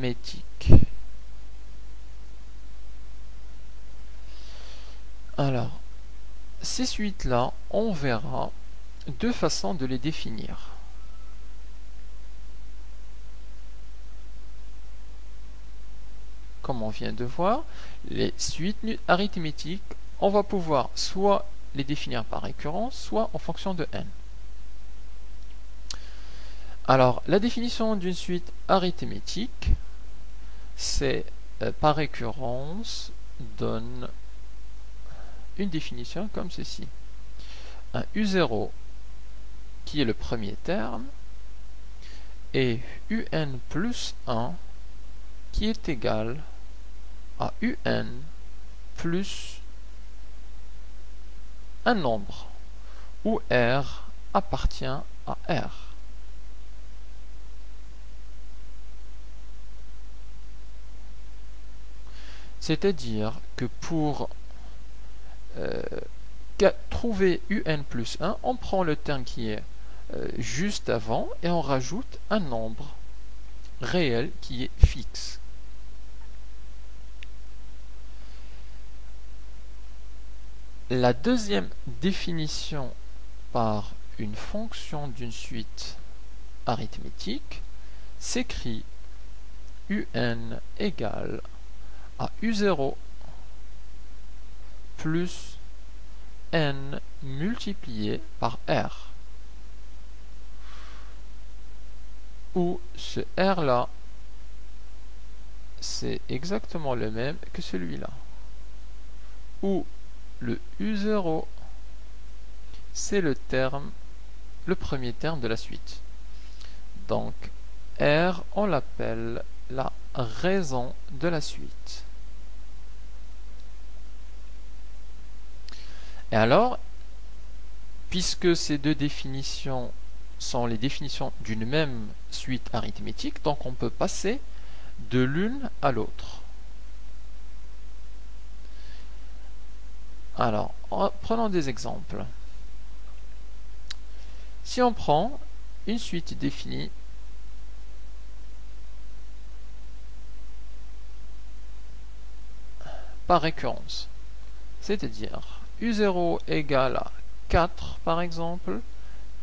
arithmétique. Alors, ces suites-là, on verra deux façons de les définir. Comme on vient de voir, les suites arithmétiques, on va pouvoir soit les définir par récurrence, soit en fonction de n. Alors, la définition d'une suite arithmétique, c'est par récurrence, donne une définition comme ceci. Un U0 qui est le premier terme et UN plus 1 qui est égal à UN plus un nombre où R appartient à R. C'est-à-dire que pour trouver UN plus 1, on prend le terme qui est juste avant et on rajoute un nombre réel qui est fixe. La deuxième définition par une fonction d'une suite arithmétique s'écrit UN égale à U0 plus n multiplié par R, où ce R là c'est exactement le même que celui-là, où le U0 c'est le premier terme de la suite. Donc R on l'appelle la raison de la suite. Et alors, puisque ces deux définitions sont les définitions d'une même suite arithmétique, donc on peut passer de l'une à l'autre. Alors, prenons des exemples. Si on prend une suite définie par récurrence, c'est-à-dire U0 égale à 4 par exemple,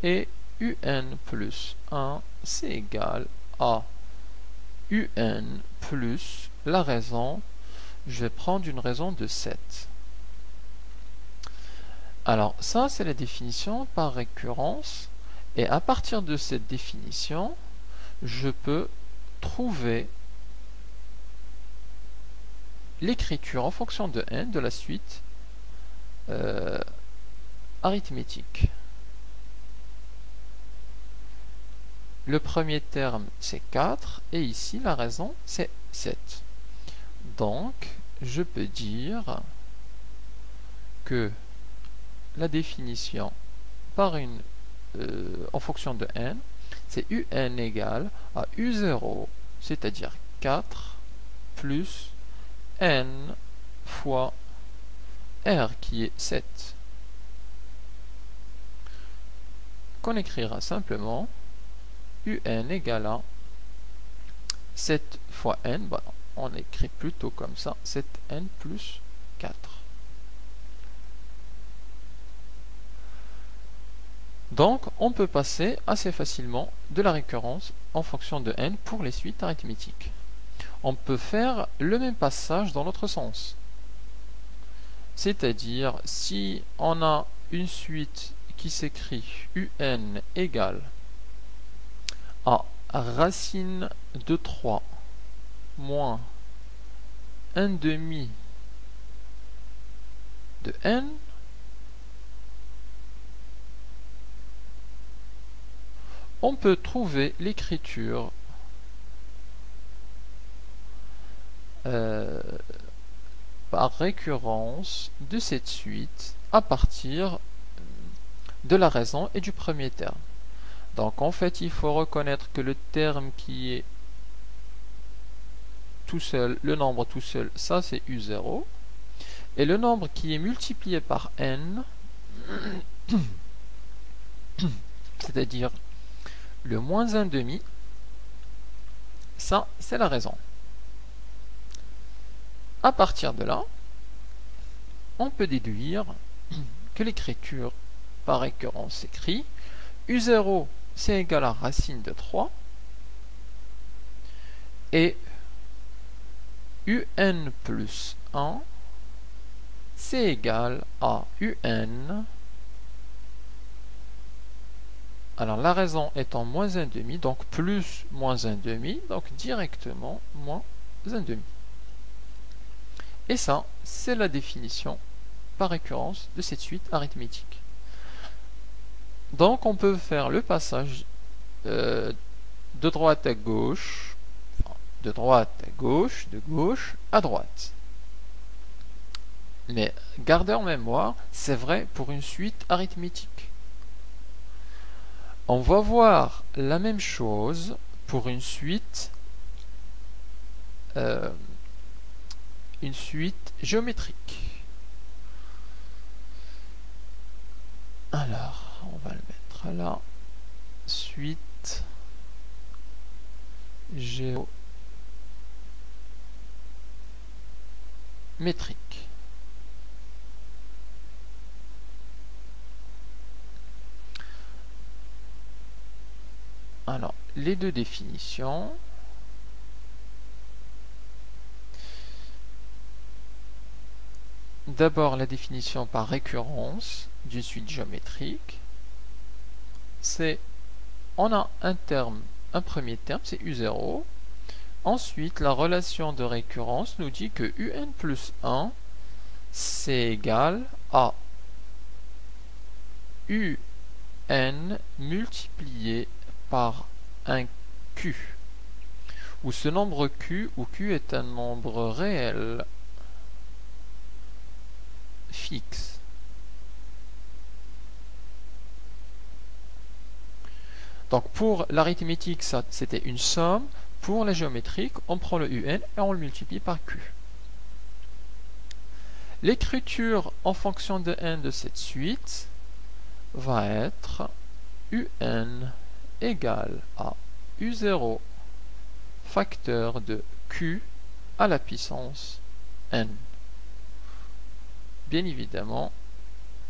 et UN plus 1 c'est égal à UN plus la raison, je vais prendre une raison de 7. Alors ça c'est la définition par récurrence, et à partir de cette définition, je peux trouver l'écriture en fonction de n de la suite arithmétique. Le premier terme c'est 4 et ici la raison c'est 7. Donc je peux dire que la définition par en fonction de n c'est UN égale à U0, c'est-à-dire 4 plus n fois R qui est 7. Qu'on écrira simplement UN égale à 7 fois n, on écrit plutôt comme ça, 7n plus 4. Donc on peut passer assez facilement de la récurrence en fonction de n pour les suites arithmétiques. On peut faire le même passage dans l'autre sens. C'est-à-dire, si on a une suite qui s'écrit UN égale à racine de 3 moins 1 demi de n, on peut trouver l'écriture par récurrence de cette suite à partir de la raison et du premier terme. Donc en fait il faut reconnaître que le terme qui est tout seul, le nombre tout seul, ça c'est U0, et le nombre qui est multiplié par n, c'est-à-dire le moins 1 demi, Ça, c'est la raison. À partir de là, on peut déduire que l'écriture par récurrence s'écrit U0 c'est égal à racine de 3 et UN plus 1 c'est égal à UN. Alors la raison étant moins 1,5, donc plus moins 1,5, donc directement moins 1,5. Et ça, c'est la définition par récurrence de cette suite arithmétique. Donc on peut faire le passage de droite à gauche, de droite à gauche, de gauche à droite. Mais gardez en mémoire, c'est vrai pour une suite arithmétique. On va voir la même chose pour une suite géométrique. Alors, on va le mettre là. Suite géométrique. Alors, les deux définitions. D'abord, la définition par récurrence d'une suite géométrique. C'est, on a un terme, un premier terme, c'est U0. Ensuite, la relation de récurrence nous dit que UN plus 1, c'est égal à UN multiplié par un Q, où ce nombre Q, où Q est un nombre réel fixe. Donc pour l'arithmétique, ça c'était une somme. Pour la géométrique, on prend le UN et on le multiplie par Q. L'écriture en fonction de n de cette suite va être UN égale à U0 facteur de Q à la puissance n. Bien évidemment,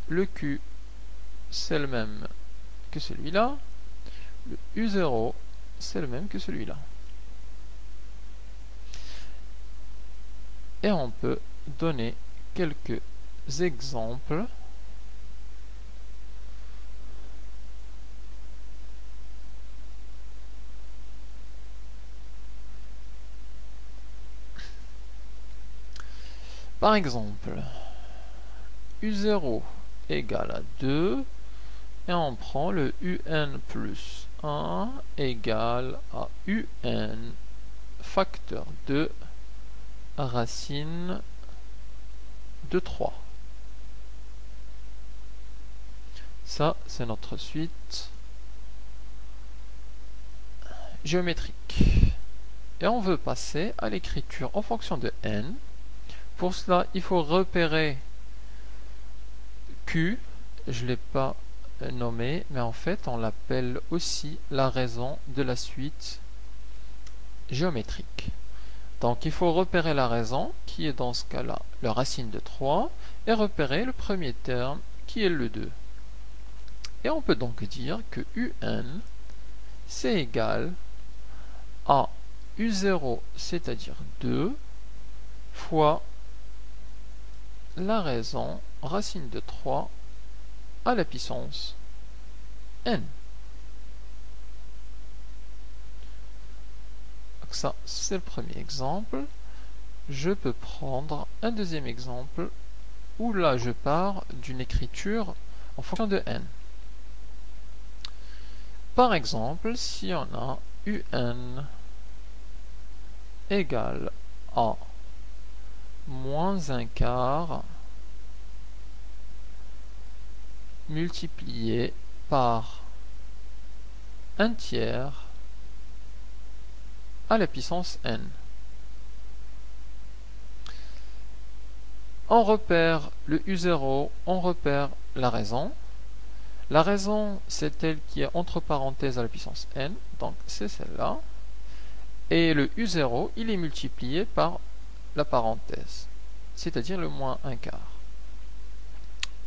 le Q c'est le même que celui-là, le U0 c'est le même que celui-là. Et on peut donner quelques exemples. Par exemple, U0 égale à 2 et on prend le UN plus 1 égale à UN facteur 2 racine de 3. Ça, c'est notre suite géométrique. Et on veut passer à l'écriture en fonction de n. Pour cela, il faut repérer Q. Je ne l'ai pas nommé, mais en fait, on l'appelle aussi la raison de la suite géométrique. Donc il faut repérer la raison, qui est dans ce cas-là le racine de 3, et repérer le premier terme, qui est le 2. Et on peut donc dire que UN, c'est égal à U0, c'est-à-dire 2, fois la raison racine de 3 à la puissance n. Donc ça, c'est le premier exemple. Je peux prendre un deuxième exemple où là, je pars d'une écriture en fonction de n. Par exemple, si on a UN égale à moins un quart multiplié par un tiers à la puissance n. On repère le U0, on repère la raison. La raison, c'est elle qui est entre parenthèses à la puissance n, donc c'est celle-là. Et le U0, il est multiplié par la parenthèse, c'est-à-dire le moins 1/4.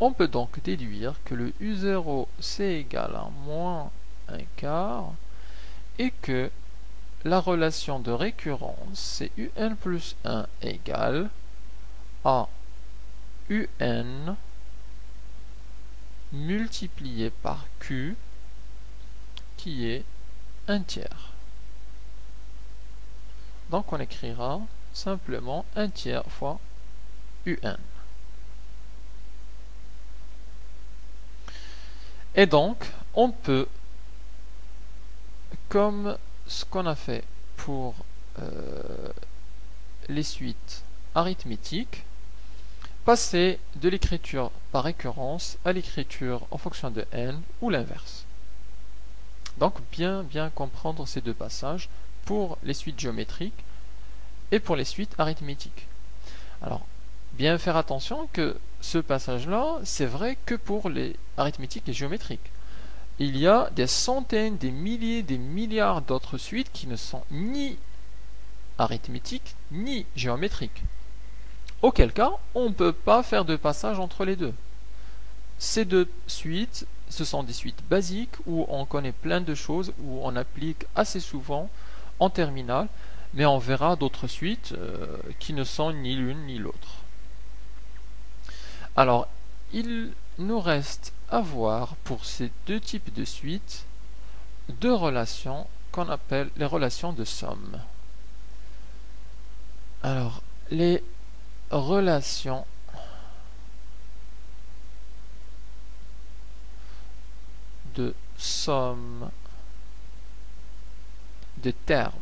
On peut donc déduire que le U0 c'est égal à moins 1/4 et que la relation de récurrence c'est UN plus 1 égale à UN multiplié par Q qui est 1/3. Donc on écrira simplement 1/3 fois UN. Et donc, on peut, comme ce qu'on a fait pour les suites arithmétiques, passer de l'écriture par récurrence à l'écriture en fonction de n ou l'inverse. Donc, bien comprendre ces deux passages pour les suites géométriques et pour les suites arithmétiques. Alors, bien faire attention que ce passage-là, c'est vrai que pour les arithmétiques et géométriques. Il y a des centaines, des milliers, des milliards d'autres suites qui ne sont ni arithmétiques ni géométriques. Auquel cas, on ne peut pas faire de passage entre les deux. Ces deux suites, ce sont des suites basiques où on connaît plein de choses, où on applique assez souvent en terminale, mais on verra d'autres suites qui ne sont ni l'une ni l'autre. Alors, il nous reste à voir pour ces deux types de suites deux relations qu'on appelle les relations de somme. Alors, les relations de somme de termes.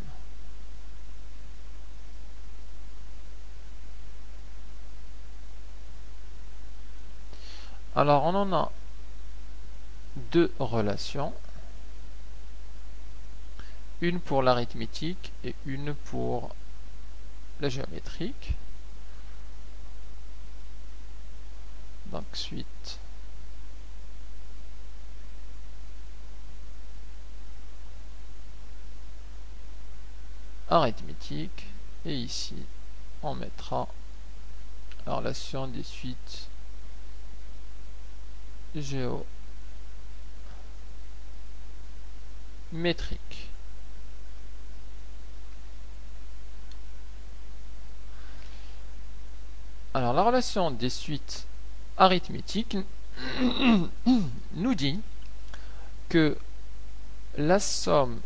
Alors, on en a deux relations, une pour l'arithmétique et une pour la géométrique. Donc, suite arithmétique, et ici, on mettra la relation des suites géométriques. Alors, la relation des suites arithmétiques nous dit que la somme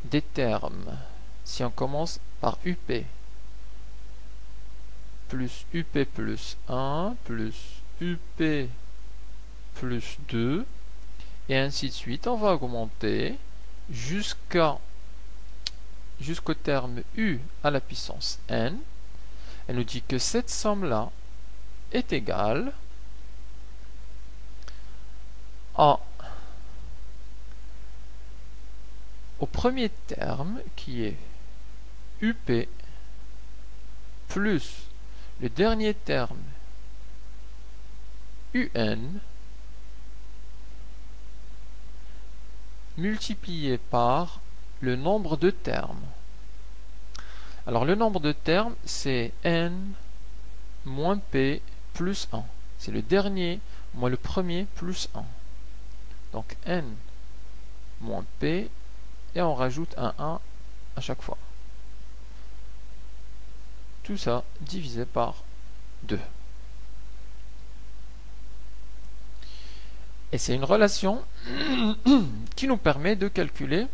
des termes, si on commence par UP plus UP plus 1 plus UP plus 2 et ainsi de suite, on va augmenter jusqu'au terme U à la puissance n. Elle nous dit que cette somme-là est égale à au premier terme qui est UP plus le dernier terme UN multiplié par le nombre de termes. Alors le nombre de termes c'est n moins p plus 1. C'est le dernier moins le premier plus 1. Donc n moins p et on rajoute un 1 à chaque fois. Tout ça divisé par 2. Et c'est une relation qui nous permet de calculer